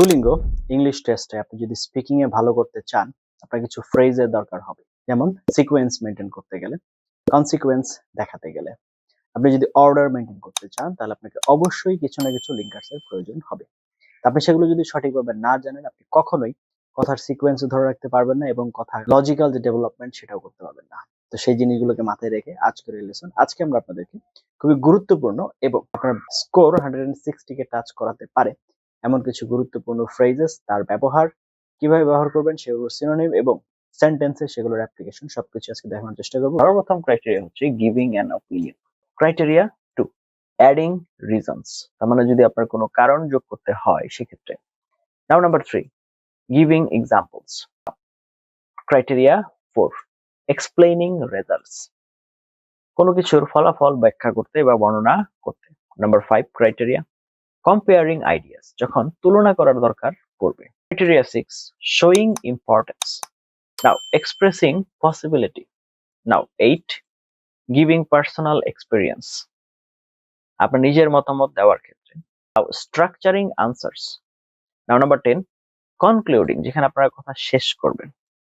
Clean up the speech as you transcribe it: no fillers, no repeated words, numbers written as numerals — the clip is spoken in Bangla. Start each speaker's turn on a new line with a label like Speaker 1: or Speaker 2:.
Speaker 1: দুলিঙ্গো ইংলিশ টেস্টে আপনি যদি স্পিকিং এ ভালো করতে চান, আপনার কিছু ফ্রেজের দরকার হবে। যেমন সিকোয়েন্স মেইনটেইন করতে গেলে, কনসিকুয়েন্স দেখাতে গেলে। আপনি যদি অর্ডার মেইনটেইন করতে চান, তাহলে আপনাকে অবশ্যই কিছু না কিছু লিঙ্কার্স এর প্রয়োজন হবে। আপনি সেগুলো যদি সঠিকভাবে না জানেন, আপনি কখনোই কথার সিকোয়েন্স ধরে রাখতে পারবেন না এবং কথার লজিক্যাল যে ডেভেলপমেন্ট সেটাও করতে পারবেন না। তো সেই জিনিসগুলোকে মাথায় রেখে আজকের এই লেসন, আজকে আমরা আপনাদেরকে খুবই গুরুত্বপূর্ণ এবং আপনার স্কোর 160 কে টাচ করাতে পারে এমন কিছু গুরুত্বপূর্ণ ফ্রেজেস, তার ব্যবহার কিভাবে ব্যবহার করবেন, সেগুলোর সিনোনিম এবং সেন্টেন্সে সেগুলোর অ্যাপ্লিকেশন সবকিছু আজকে দেখানোর চেষ্টা করব। সর্বপ্রথম ক্রাইটেরিয়া হচ্ছে giving an opinion. Criteria 2, adding reasons. তার মানে যদি আপনার কোনো কারণ যোগ করতে হয় সেক্ষেত্রে। নাও number 3, giving examples. Criteria 4, explaining results. কোনো কিছুর ফলাফল ব্যাখ্যা করতে বা বর্ণনা করতে। নাম্বার 5, ক্রাইটেরিয়া comparing ideas, যখন তুলনা করার দরকার পড়বে। Criteria 6, showing importance. Now expressing possibility. Now 8, giving personal experience, আপনার নিজের মতামত দেওয়ার ক্ষেত্রে। Now structuring answers. Now number 10, concluding, যেখানে আপনারা কথা শেষ করবেন।